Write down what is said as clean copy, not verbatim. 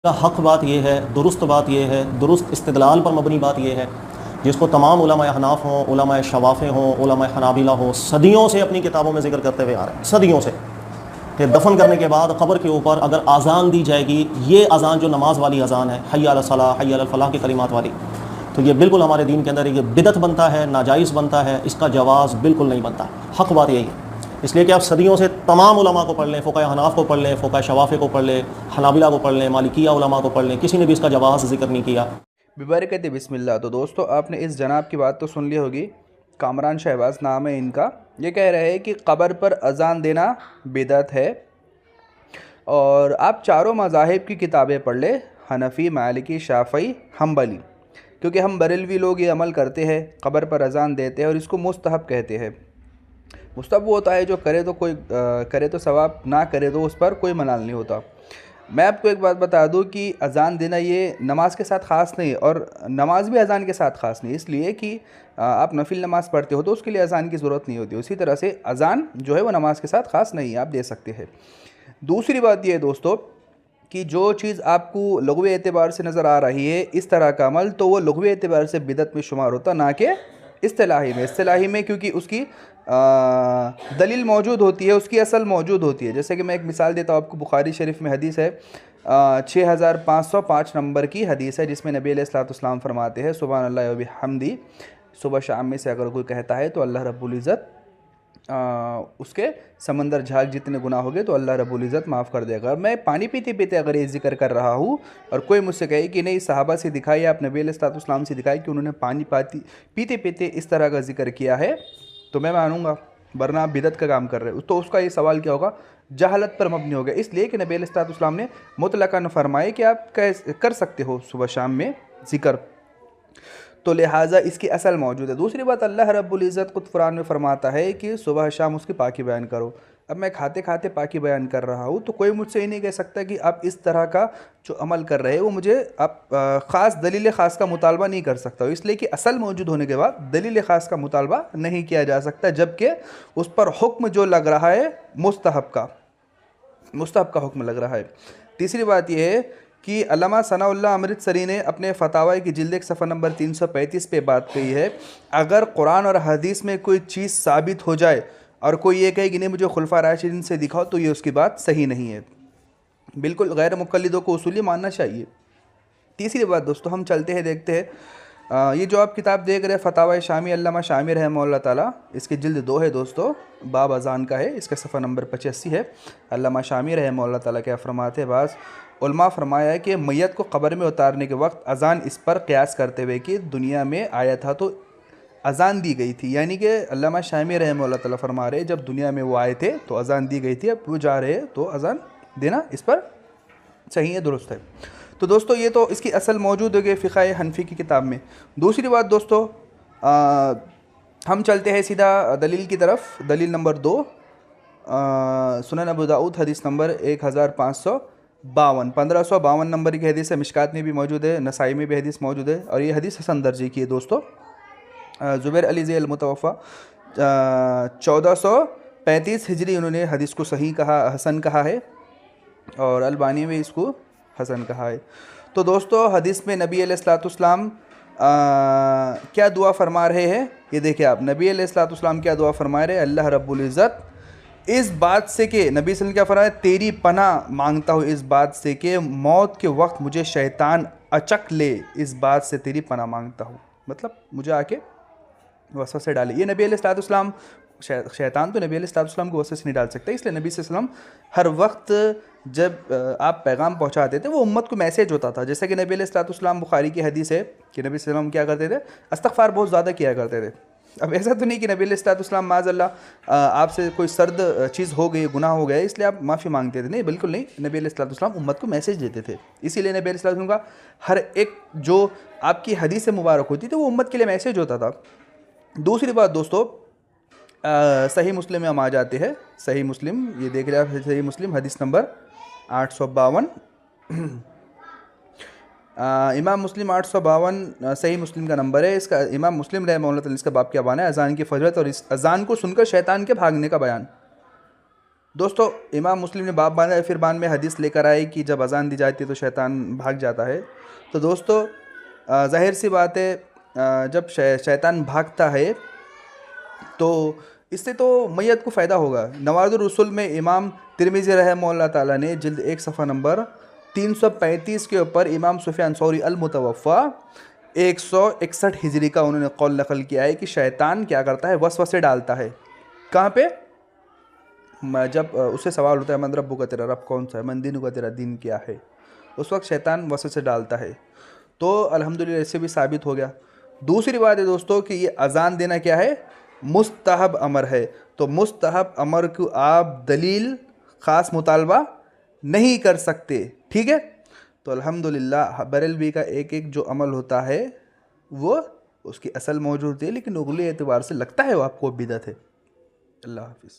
हक़ बात यह है, दुरुस्त बात यह है, दुरुस्त इस्तिदलाल पर मबनी बात यह है, जिसको तमाम उलमाए हनाफ हों, उलमाए शवाफ़े हों, उलमाए हनाबिला हों, सदियों से अपनी किताबों में ज़िक्र करते हुए आ रहे हैं, सदियों से, कि दफन करने के बाद क़ब्र के ऊपर अगर आज़ान दी जाएगी, ये अज़ान जो नमाज वाली अज़ान है, हय्या अला सलाह हय्या अल फलाह की कलिमात वाली, तो ये बिल्कुल हमारे दीन के अंदर ये बिदअत बनता है, नाजायज़ बनता है, इसका जवाज़ बिल्कुल नहीं बनता। हक़ बात यही है। इसलिए कि आप सदियों से तमाम उलमा को पढ़ लें, फ़ुक़हा हनाफ को पढ़ लें, फ़ुक़हा शवाफ़े को पढ़ लें, हनाबिला को पढ़ लें, मालिकिया उलमा को पढ़ लें, किसी ने भी इसका जवाज़ ज़िक्र नहीं किया। बिबरकत बिस्मिल्लाह। तो दोस्तों, आपने इस जनाब की बात तो सुन ली होगी, कामरान शहबाज नाम है इनका। ये कह रहे हैं कि क़ब्र पर अज़ान देना बिदअत है। और आप चारों मज़ाहिब की किताबें पढ़ ले, हनफ़ी, मालिकी, शाफ़ई, हम्बली, क्योंकि हम बरेलवी लोग ये अमल करते हैं, क़ब्र पर अज़ान देते हैं और इसको मुस्तहब कहते हैं। मुस्तहब वो होता है जो करे तो कोई करे तो सवाब, ना करे तो उस पर कोई मलाल नहीं होता। मैं आपको एक बात बता दूं कि अज़ान देना ये नमाज के साथ ख़ास नहीं, और नमाज भी अज़ान के साथ ख़ास नहीं, इसलिए कि आप नफिल नमाज़ पढ़ते हो तो उसके लिए अज़ान की ज़रूरत नहीं होती। उसी तरह से अज़ान जो है वो नमाज के साथ ख़ास नहीं है, आप दे सकते हैं। दूसरी बात ये है दोस्तों कि जो चीज़ आपको लग़वी एतबार से नज़र आ रही है, इस तरह का अमल, तो वो लग़वी एतबार से बिदअत में शुमार होता, ना कि इस्तिलाही में क्योंकि उसकी दलील मौजूद होती है, उसकी असल मौजूद होती है। जैसे कि मैं एक मिसाल देता हूँ आपको, बुखारी शरीफ में हदीस है 6505 नंबर की हदीस है, जिसमें नबी अलैहिस्सलाम फरमाते हैं, सुबहान अल्लाह व बिहम्दी, सुबह शाम में से अगर कोई कहता है तो अल्लाह रब्बुल इज़्ज़त उसके समंदर झाग जितने गुनाह हो गए तो अल्लाह रब्बुल इज़्ज़त माफ़ कर देगा। मैं पानी पीते पीते अगर ये जिक्र कर रहा हूँ और कोई मुझसे कहे कि नहीं, सहाबा से दिखाई, आप नबी अलैहिस्सलाम से दिखाई कि उन्होंने पानी पीते पीते इस तरह का जिक्र किया है, तो मैं मानूंगा, वरना आप बिदअत का काम कर रहे हो। तो उसका ये सवाल क्या होगा, जहालत पर मबनी हो गया, इसलिए कि नबी अलैहिस्सलाम ने मुतलकन फरमाए कि आप कर सकते हो सुबह शाम में ज़िक्र, तो लिहाजा इसकी असल मौजूद है। दूसरी बात, अल्लाह रब्बुल इज़्ज़त खुद कुरान में फरमाता है कि सुबह शाम उसकी पाकी बयान करो। अब मैं खाते खाते पाकी बयान कर रहा हूँ, तो कोई मुझसे ये नहीं कह सकता कि आप इस तरह का जो अमल कर रहे हो वो मुझे आप ख़ास दलील ख़ास का मुतालबा नहीं कर सकता, इसलिए कि असल मौजूद होने के बाद दलील ख़ास का मुतालबा नहीं किया जा सकता, जबकि उस पर हुक्म जो लग रहा है मुस्तहब का हुक्म लग रहा है। तीसरी बात यह है कि अल्लामा सनाउल्लाह अमृतसरी ने अपने फतावा की जिल्द एक सफ़ा नंबर 335 पे बात कही है, अगर कुरान और हदीस में कोई चीज़ साबित हो जाए और कोई ये कहे कि नहीं मुझे खुलफा राशिदीन से दिखाओ, तो ये उसकी बात सही नहीं है। बिल्कुल गैर मुक़ल्लिदों को उसूली मानना चाहिए। तीसरी बात दोस्तों, हम चलते हैं देखते हैं, ये जो आप किताब देख रहे हैं फतावा शामी, अल्लामा शामी रहमहुल्लाह ताला, इसकी जिल्द 2 है दोस्तों, बाब अज़ान का है, इसका सफ़ा नंबर 85 है। अल्लामा शामी रहमहुल्लाह ताला क्या फरमाते हैं, बाज़ उलमा फरमाया है कि मैयत को क़ब्र में उतारने के वक्त अज़ान इस पर क़यास करते हुए कि दुनिया में आया था तो अज़ान दी गई थी, यानी कि अल्लामा शामी रहमहुल्लाह ताला फरमा रहे जब दुनिया में वो आए थे तो अज़ान दी गई थी, अब वो जा रहे हैं तो अज़ान देना इस पर सही है, दुरुस्त है। तो दोस्तों, ये तो इसकी असल मौजूद हो गई फ़िक़्ह हनफ़ी की किताब में। दूसरी बात दोस्तों, हम चलते हैं सीधा दलील की तरफ। दलील नंबर 2, सुनन अबू दाऊद हदीस नंबर 1552, 1552 नंबर की हदीस है, मिशकात में भी मौजूद है, नसाई में भी हदीस मौजूद है, और ये हदीस हसन दर्जे की है दोस्तों। ज़ुबैर अली ज़ै अल-मुतवफ़ा 1435 हिजरी उन्होंने हदीस को सही कहा, हसन कहा है, और अलबानी में इसको हसन कहा है। तो दोस्तों, हदीस में नबी अलैहिस्सलाम क्या दुआ फरमा रहे हैं, ये देखिए आप, नबी अलैहिस्सलाम क्या दुआ फरमा रहे हैं, अल्लाह रब्बुल इज़्ज़त इस बात से कि नबी सल्लल्लाहु अलैहि वसल्लम क्या फरमाया, तेरी पनाह मांगता हूँ इस बात से कि मौत के वक्त मुझे शैतान अचक ले, इस बात से तेरी पनाह मांगता हूँ, मतलब मुझे आके वसवसे डाले। ये नबी अलैहिस्सलाम, शैतान तो नबी अलैहिस्सलाम को वसवसे नहीं डाल सकता, इसलिए नबी सल्लल्लाहु अलैहि वसल्लम हर वक्त जब आप पैगाम पहुँचाते थे वो उम्मत को मैसेज होता था। जैसे कि नबी अलैहिस्सलाम, बुखारी की हदीस है कि नबी सल्लल्लाहु अलैहि वसल्लम क्या करते थे, इस्तिग़फ़ार बहुत ज़्यादा किया करते थे। अब ऐसा तो नहीं कि नबी अलैहिस्सलाम माज़अल्लाह आपसे कोई सर्द चीज़ हो गई, गुनाह हो गया, इसलिए आप माफ़ी मांगते थे, नहीं, बिल्कुल नहीं। नबी अलैहिस्सलाम उम्मत को मैसेज देते थे, इसीलिए नबी अलैहिस्सलाम का हर एक जो आपकी हदीस मुबारक होती थी वो उम्मत के लिए मैसेज होता था। दूसरी बात दोस्तों, सही मुस्लिम में हम आ जाते हैं। सही मुस्लिम, ये देख रहे हैं, सही मुस्लिम हदीस नंबर 852, इमाम मुस्लिम 852 सही मुस्लिम का नंबर है। इसका इमाम मुस्लिम रहमहुल्लाह ताला इसका बाब क्या बयान है, अज़ान की फजरत और इस अज़ान को सुनकर शैतान के भागने का बयान। दोस्तों इमाम मुस्लिम ने बाब बांधा है, फिर बाद में हदीस लेकर आए कि जब अजान दी जाती है तो शैतान भाग जाता है। तो दोस्तों ज़ाहिर सी बात है, जब शैतान भागता है तो इससे तो मैयत को फ़ायदा होगा। नवाजुर रसूल में इमाम तिरमिज़ी रहमहुल्लाह ताला ने जिल्द 1 सफ़ा नंबर 335 के ऊपर इमाम सुफियान सौरी अल मुतवफ़ा 161 हिजरी का उन्होंने कौल नकल किया है कि शैतान क्या करता है, वसवसे डालता है। कहाँ पे? जब उससे सवाल होता है मन रब्बु का, तेरा रब कौन सा है, मन दीनु का, तेरा दीन क्या है, उस वक्त शैतान वसवसे डालता है। तो अल्हम्दुलिल्लाह इससे भी साबित हो गया। दूसरी बात है दोस्तों कि ये अजान देना क्या है, मुस्तहब अमर है। तो मुस्तहब अमर को आप दलील ख़ास मुतालबा नहीं कर सकते, ठीक है। तो अल्हम्दुलिल्लाह बरेलवी का एक एक जो अमल होता है वो उसकी असल मौजूद है, लेकिन उगली एतबार से लगता है वो आपको बिदअत है। अल्लाह हाफिज़।